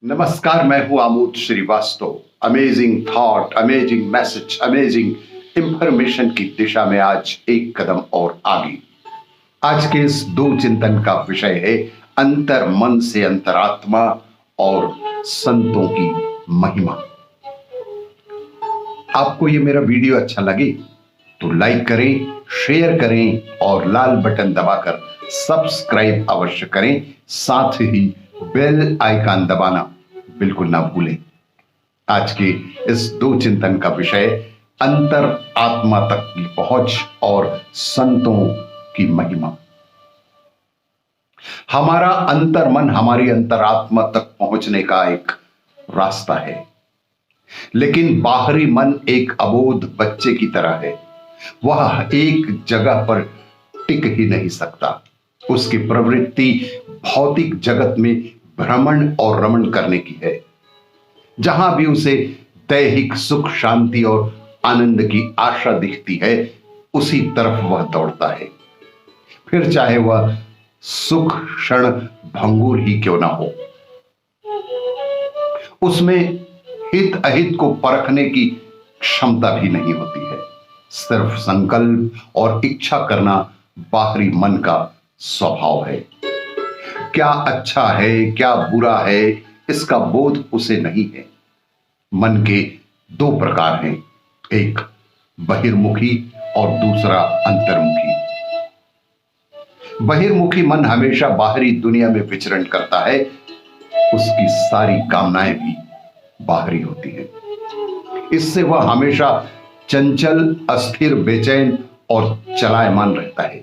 नमस्कार, मैं हूं Amod Srivastava. Amazing thought, amazing message, amazing information की दिशा में आज एक कदम और आगे। आज के इस दो चिंतन का विषय है अंतर मन से अंतरात्मा और संतों की महिमा। आपको ये मेरा वीडियो अच्छा लगे तो लाइक करें, शेयर करें और लाल बटन दबाकर सब्सक्राइब अवश्य करें। साथ ही बेल आइकन दबाना बिल्कुल ना भूलें। आज के इस दो चिंतन का विषय अंतर आत्मा तक की पहुंच और संतों की महिमा। हमारा अंतर मन हमारी अंतरात्मा तक पहुंचने का एक रास्ता है, लेकिन बाहरी मन एक अबोध बच्चे की तरह है। वह एक जगह पर टिक ही नहीं सकता। उसकी प्रवृत्ति भौतिक जगत में भ्रमण और रमण करने की है। जहां भी उसे दैहिक सुख, शांति और आनंद की आशा दिखती है, उसी तरफ वह दौड़ता है, फिर चाहे वह सुख क्षण भंगुर ही क्यों ना हो। उसमें हित अहित को परखने की क्षमता भी नहीं होती है। सिर्फ संकल्प और इच्छा करना बाहरी मन का स्वभाव है। क्या अच्छा है, क्या बुरा है, इसका बोध उसे नहीं है। मन के दो प्रकार हैं, एक बहिर्मुखी और दूसरा अंतर्मुखी। बहिर्मुखी मन हमेशा बाहरी दुनिया में विचरण करता है। उसकी सारी कामनाएं भी बाहरी होती हैं। इससे वह हमेशा चंचल, अस्थिर, बेचैन और चलायमान रहता है।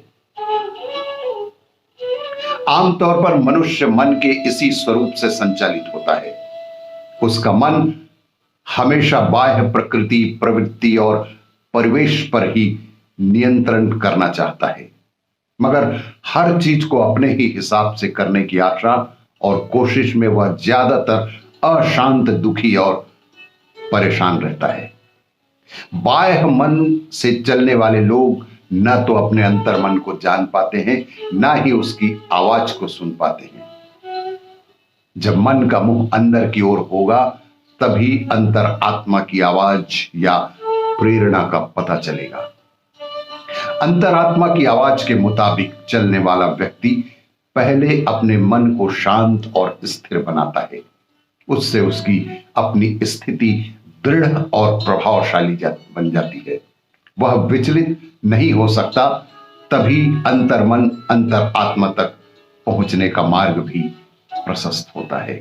आमतौर पर मनुष्य मन के इसी स्वरूप से संचालित होता है। उसका मन हमेशा बाह्य प्रकृति, प्रवृत्ति और परिवेश पर ही नियंत्रण करना चाहता है, मगर हर चीज को अपने ही हिसाब से करने की आशा और कोशिश में वह ज्यादातर अशांत, दुखी और परेशान रहता है। बाह्य मन से चलने वाले लोग न तो अपने अंतर मन को जान पाते हैं, ना ही उसकी आवाज को सुन पाते हैं। जब मन का मुख अंदर की ओर होगा, तभी अंतर आत्मा की आवाज या प्रेरणा का पता चलेगा। अंतरात्मा की आवाज के मुताबिक चलने वाला व्यक्ति पहले अपने मन को शांत और स्थिर बनाता है। उससे उसकी अपनी स्थिति दृढ़ और प्रभावशाली बन जाती है। वह विचलित नहीं हो सकता, तभी अंतर मन अंतर आत्मा तक पहुंचने का मार्ग भी प्रशस्त होता है।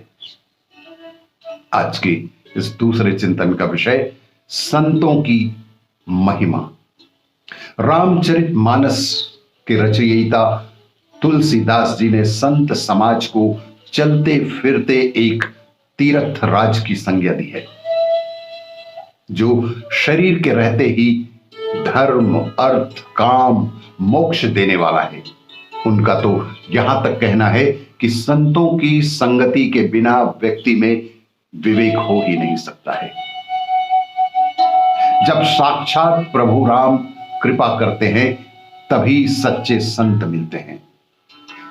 आज के इस दूसरे चिंतन का विषय संतों की महिमा। रामचरितमानस के रचयिता तुलसीदास जी ने संत समाज को चलते फिरते एक तीर्थ राज की संज्ञा दी है, जो शरीर के रहते ही धर्म, अर्थ, काम, मोक्ष देने वाला है। उनका तो यहां तक कहना है कि संतों की संगति के बिना व्यक्ति में विवेक हो ही नहीं सकता है। जब साक्षात प्रभु राम कृपा करते हैं, तभी सच्चे संत मिलते हैं।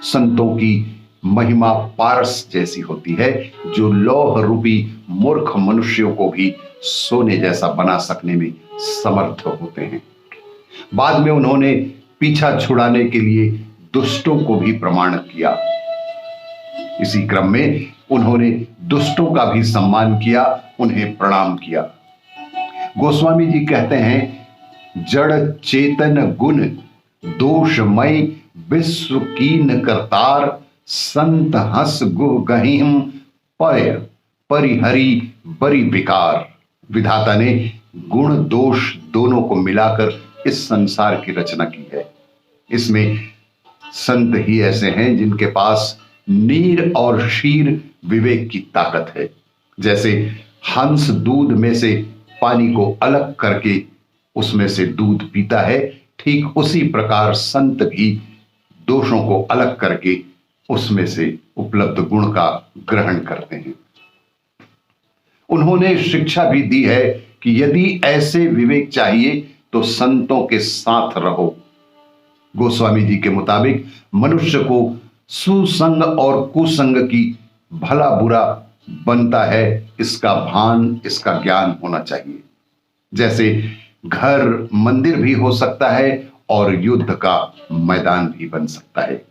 संतों की महिमा पारस जैसी होती है, जो लौह रूपी मूर्ख मनुष्यों को भी सोने जैसा बना सकने में समर्थ होते हैं। बाद में उन्होंने पीछा छुड़ाने के लिए दुष्टों को भी प्रमाणित किया। इसी क्रम में उन्होंने दुष्टों का भी सम्मान किया, उन्हें प्रणाम किया। गोस्वामी जी कहते हैं, जड़ चेतन गुण दोषमय विश्व कीन करतार, संत हस गुह गहिम पय परिहरि बरी विकार। विधाता ने गुण दोष दोनों को मिलाकर इस संसार की रचना की है। इसमें संत ही ऐसे हैं जिनके पास नीर और क्षीर विवेक की ताकत है। जैसे हंस दूध में से पानी को अलग करके उसमें से दूध पीता है, ठीक उसी प्रकार संत भी दोषों को अलग करके उसमें से उपलब्ध गुण का ग्रहण करते हैं। उन्होंने शिक्षा भी दी है कि यदि ऐसे विवेक चाहिए तो संतों के साथ रहो। गोस्वामी जी के मुताबिक मनुष्य को सुसंग और कुसंग की भला बुरा बनता है, इसका भान, इसका ज्ञान होना चाहिए। जैसे घर मंदिर भी हो सकता है और युद्ध का मैदान भी बन सकता है।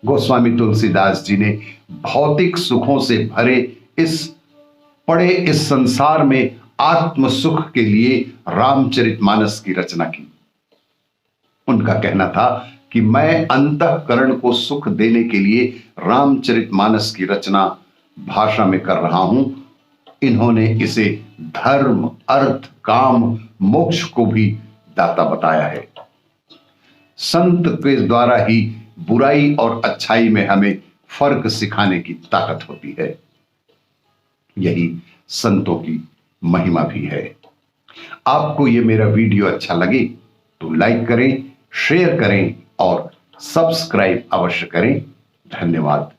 गोस्वामी तुलसीदास जी ने भौतिक सुखों से भरे इस संसार में आत्म सुख के लिए रामचरितमानस की रचना की। उनका कहना था कि मैं अंतःकरण को सुख देने के लिए रामचरितमानस की रचना भाषा में कर रहा हूं। इन्होंने इसे धर्म, अर्थ, काम, मोक्ष को भी दाता बताया है। संत के द्वारा ही बुराई और अच्छाई में हमें फर्क सिखाने की ताकत होती है। यही संतों की महिमा भी है। आपको यह मेरा वीडियो अच्छा लगे तो लाइक करें, शेयर करें और सब्सक्राइब अवश्य करें। धन्यवाद।